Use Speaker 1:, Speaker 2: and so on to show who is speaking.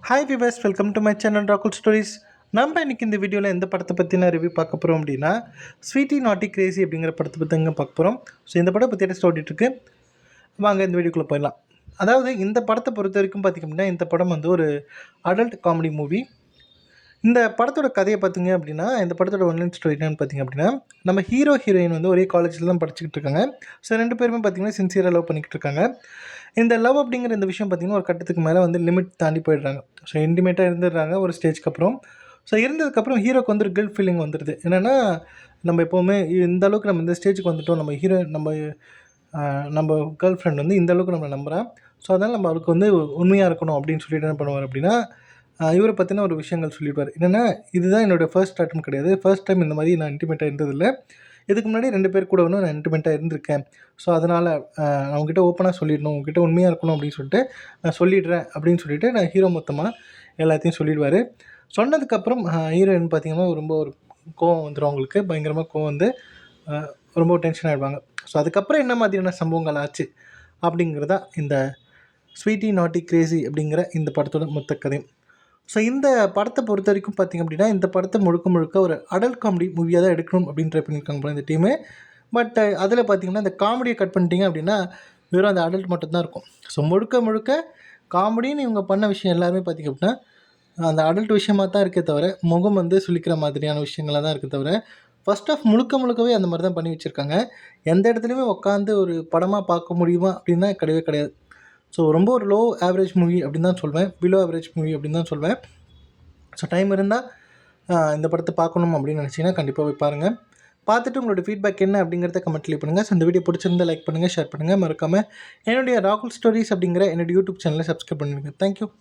Speaker 1: Hi viewers, welcome to my channel ராகுல் stories. நம்ம இன்றைக்கி இந்த வீடியோவில் எந்த படத்தை பற்றின ரிவ்யூ பார்க்க போகிறோம் அப்படின்னா, ஸ்வீட்டி நாட்டி கிரேசி அப்படிங்கிற படத்தை பற்றி தாங்க பார்க்க போகிறோம். ஸோ இந்த படம் பற்றி டெஸ்ட் ஓடிட்டுருக்கு. வாங்க இந்த வீடியோக்குள்ளே போயிடலாம். அதாவது இந்த படத்தை பொறுத்த வரைக்கும் பார்த்திங்க அப்படின்னா, இந்த படம் வந்து ஒரு அடல்ட் காமெடி மூவி. இந்த படத்தோட கதையை பார்த்திங்க அப்படின்னா, இந்த படத்தோட ஒன்லைன் ஸ்டோரி என்னென்னு பார்த்திங்க அப்படின்னா, நம்ம ஹீரோ ஹீரோயின் வந்து ஒரே காலேஜில் தான் படிச்சுக்கிட்டு இருக்காங்க. ஸோ 2 பேருமே பார்த்திங்கன்னா சின்சியராக லவ் பண்ணிக்கிட்டு இருக்காங்க. இந்த லவ் அப்படிங்கிற இந்த விஷயம் பார்த்திங்கன்னா ஒரு கட்டத்துக்கு மேலே வந்து லிமிட் தாண்டி போயிடுறாங்க. ஸோ இன்டிமேட்டாக இருந்துடுறாங்க ஒரு ஸ்டேஜ்க்கு அப்புறம். ஸோ இருந்ததுக்கப்புறம் ஹீரோக்கு வந்து ஒரு கில்ட் ஃபீலிங் வந்துடுது. என்னென்னா, நம்ம எப்போவுமே இந்த அளவுக்கு நம்ம இந்த ஸ்டேஜுக்கு வந்துவிட்டோம், நம்ம ஹீரோ நம்ம கேர்ள் ஃப்ரெண்ட் வந்து இந்த அளவுக்கு நம்ம நம்புகிறேன். ஸோ அதனால் நம்ம அவருக்கு வந்து உண்மையாக இருக்கணும் அப்படின்னு சொல்லிட்டு என்ன பண்ணுவார் அப்படின்னா, இவரை பற்றின ஒரு விஷயங்கள் சொல்லிடுவார். என்னென்னா, இதுதான் என்னோடய ஃபர்ஸ்ட் அட்டெம்ப்ட் கிடையாது, ஃபர்ஸ்ட் டைம் இந்த மாதிரி நான் இன்டிமேட்டாக இருந்ததில்லை. இதுக்கு முன்னாடி 2 பேர் கூட வந்து நான் இன்டிமேட்டாக இருந்திருக்கேன். ஸோ அதனால் நான் உங்ககிட்ட ஓப்பனாக சொல்லிடணும், உங்ககிட்ட உண்மையாக இருக்கணும் அப்படின்னு சொல்லிட்டு நான் சொல்லிடுறேன் அப்படின்னு சொல்லிட்டு நான் ஹீரோ மொத்தமாக எல்லாத்தையும் சொல்லிடுவார். சொன்னதுக்கப்புறம் ஹீரோயின் பார்த்திங்கன்னா ரொம்ப ஒரு கோவம் வந்துடும் அவங்களுக்கு. பயங்கரமாக கோவம் வந்து ரொம்ப டென்ஷன் ஆகிடுவாங்க. ஸோ அதுக்கப்புறம் என்ன மாதிரியான சம்பவங்கள் ஆச்சு அப்படிங்கிறதா இந்த ஸ்வீட்டி நாட்டி கிரேசி அப்படிங்கிற இந்த படத்தோட மொத்த கதை. ஸோ இந்த படத்தை பொறுத்த வரைக்கும் பார்த்திங்க அப்படின்னா, இந்த படத்தை முழுக்க ஒரு அடல்ட் காமெடி மூவியாக தான் எடுக்கணும் அப்படின்னு ட்ரை பண்ணியிருக்காங்க போல இந்த டீமு. பட் அதில் பார்த்திங்கன்னா இந்த காமெடியை கட் பண்ணிட்டீங்க அப்படின்னா வெறும் அந்த அடல்ட் மட்டும்தான் இருக்கும். ஸோ முழுக்க காமெடின்னு இவங்க பண்ண விஷயம் எல்லாருமே பார்த்திங்க அப்படின்னா அந்த அடல்ட் விஷயமாக தான் இருக்கே தவிர, முகம் வந்து சுளிக்கிற மாதிரியான விஷயங்களாக தான் இருக்கே தவிர, ஃபர்ஸ்ட் ஆஃப் முழுக்கவே அந்த மாதிரி தான் பண்ணி வச்சுருக்காங்க. எந்த இடத்துலையுமே உட்காந்து ஒரு படமாக பார்க்க முடியுமா அப்படின்னா கிடையவே கிடையாது. ஸோ ரொம்ப ஒரு லோ ஆவரேஜ் மூவி அப்படின்னு தான் சொல்வேன், பிலோ ஆவரேஜ் மூவி அப்படின்னு தான் சொல்வேன். ஸோ டைம் இருந்தால் இந்த படத்தை பார்க்கணும் அப்படின்னு நினச்சிங்கன்னா கண்டிப்பாக போய் பாருங்கள். பார்த்துட்டு உங்களோட ஃபீட்பேக் என்ன அப்படிங்கிறத கமெண்ட் லீவ் பண்ணுங்கள். ஸோ இந்த வீடியோ பிடிச்சிருந்தால் லைக் பண்ணுங்கள், ஷேர் பண்ணுங்கள். மறக்காமல் என்னுடைய ராகுல் ஸ்டோரிஸ் அப்படிங்கிற என்னுடைய யூடியூப் சேனலை சப்ஸ்கிரைப் பண்ணிடுங்க. தேங்க்யூ.